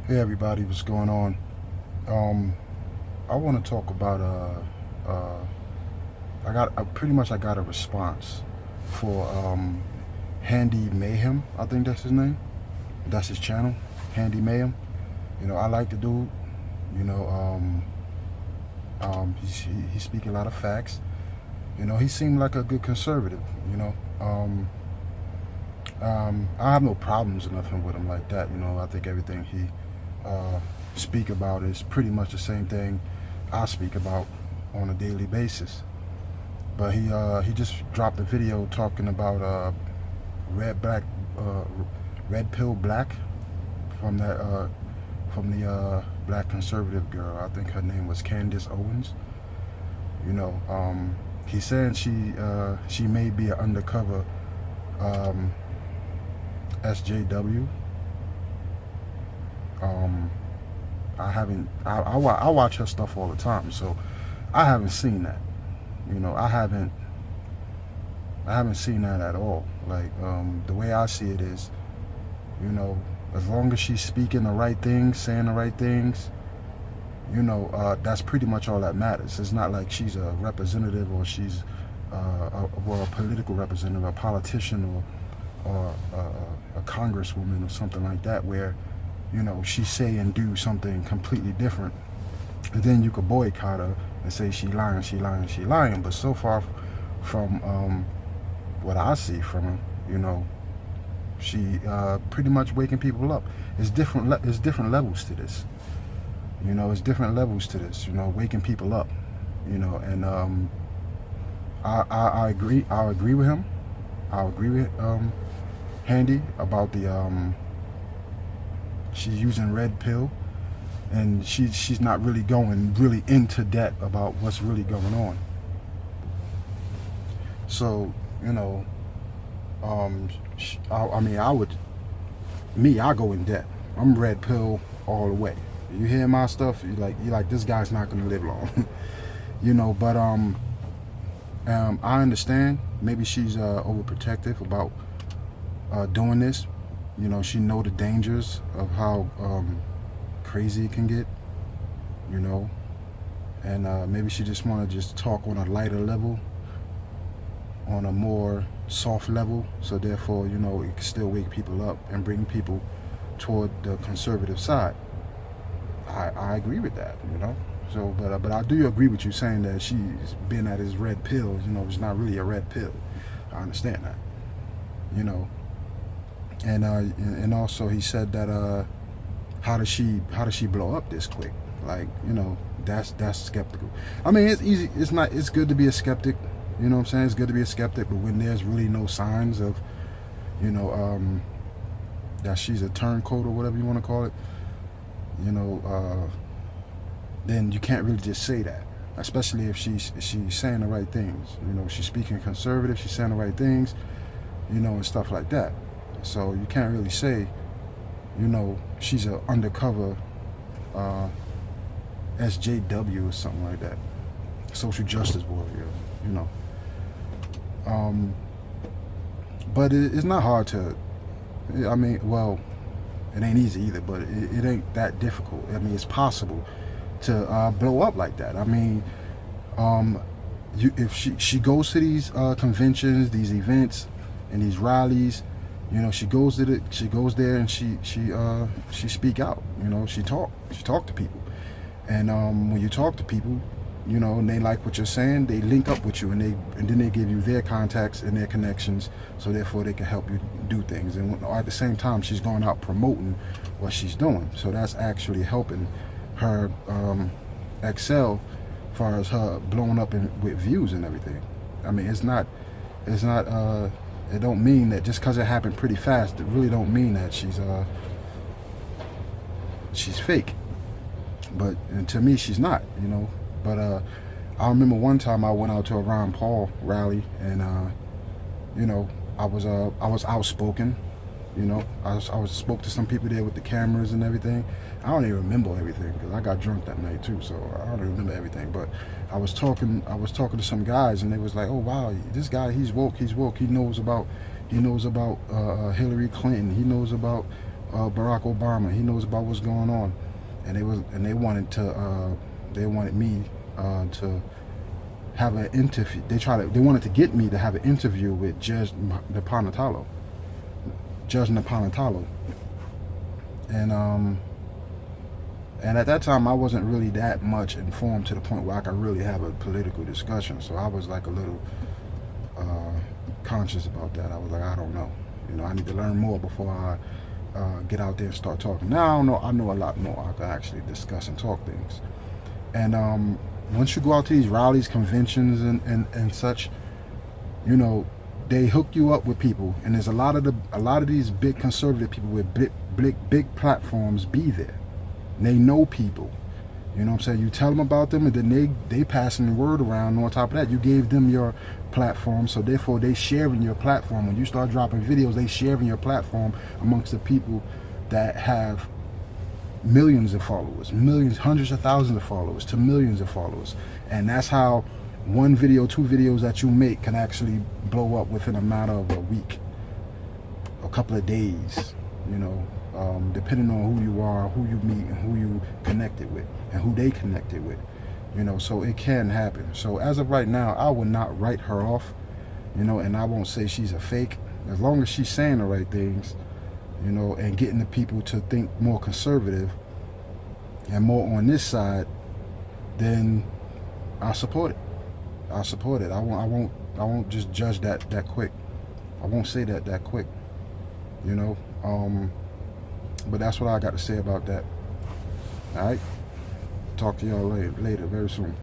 Hey everybody, what's going on? Um, I want to talk about I got a response for Handy Mayhem. I think that's his name. That's his channel, Handy Mayhem. I like the dude. You know, he speak a lot of facts. He seemed like a good conservative. You know, I have no problems or nothing with him like that. I think everything he speak about is pretty much the same thing I speak about on a daily basis. But he just dropped a video talking about red black uh, red pill black from that from the black conservative girl. I think her name was Candace Owens. He's saying she may be an undercover um, SJW. Um, I haven't. I watch her stuff all the time, so I haven't seen that. I haven't. I haven't seen that at all. Like the way I see it is, you know, as long as she's speaking the right things, saying the right things, that's pretty much all that matters. It's not like she's a representative or she's a political representative, a politician, or a congresswoman or something like that, where she say and do something completely different, and then you could boycott her and say she lying, she lying, she lying. But so far from what I see from her, she pretty much waking people up. It's different. It's different levels to this. It's different levels to this. Waking people up. And I agree. I agree with him. I agree with Handy about the she's using red pill, and she's not really going really into depth about what's really going on. So I mean, I go in depth. I'm red pill all the way. You hear my stuff, you like this guy's not gonna live long. But I understand. Maybe she's overprotective about doing this. She know the dangers of how crazy it can get. And maybe she just want to just talk on a lighter level, on a more soft level, so therefore it can still wake people up and bring people toward the conservative side. I agree with that. So but I do agree with you saying that she's been at his red pill. It's not really a red pill. I understand that. And also he said that how does she blow up this quick? Like, that's skeptical. I mean, it's easy. It's good to be a skeptic. You know what I'm saying? It's good to be a skeptic, but when there's really no signs of, that she's a turncoat or whatever you want to call it, then you can't really just say that. Especially if she's saying the right things. She's speaking conservative. She's saying the right things. And stuff like that. So you can't really say, she's an undercover SJW or something like that, social justice warrior. But it's not hard to. I mean, well, it ain't easy either, but it ain't that difficult. I mean, it's possible to blow up like that. I mean, if she goes to these conventions, these events, and these rallies, she goes there and she speak out. She talk to people, and when you talk to people, and they like what you're saying, they link up with you, and then they give you their contacts and their connections, so therefore they can help you do things. And at the same time, she's going out promoting what she's doing, so that's actually helping her excel as far as her blowing up with views and everything. I mean, it's not it don't mean that just because it happened pretty fast, it really don't mean that she's fake. But to me, she's not. But I remember one time I went out to a Ron Paul rally, and I was outspoken. I spoke to some people there with the cameras and everything. I don't even remember everything because I got drunk that night too, so I don't remember everything. But I was talking to some guys, and they was like, "Oh wow, this guy, he's woke. He knows about Hillary Clinton. He knows about Barack Obama. He knows about what's going on, and they wanted me to have an interview. They wanted to get me to have an interview with Judge Napolitano, and at that time I wasn't really that much informed to the point where I could really have a political discussion. So I was like a little conscious about that. I was like, I don't know, I need to learn more before I get out there and start talking. Now I know a lot more. I can actually discuss and talk things. And once you go out to these rallies, conventions, and such, they hook you up with people, and there's a lot of these big conservative people with big platforms be there. And they know people. You know what I'm saying? You tell them about them, and then they passing the word around. And on top of that, you gave them your platform, so therefore they sharing your platform. When you start dropping videos, they sharing your platform amongst the people that have millions of followers, millions, hundreds of thousands of followers to millions of followers. And that's how one video, two videos that you make can actually blow up within a matter of a week, a couple of days, depending on who you are, who you meet, and who you connected with, and who they connected with, so it can happen. So as of right now, I will not write her off, and I won't say she's a fake, as long as she's saying the right things, and getting the people to think more conservative and more on this side, then I support it. I support it. I won't just judge that quick. I won't say that quick. But that's what I got to say about that. All right. Talk to y'all later very soon.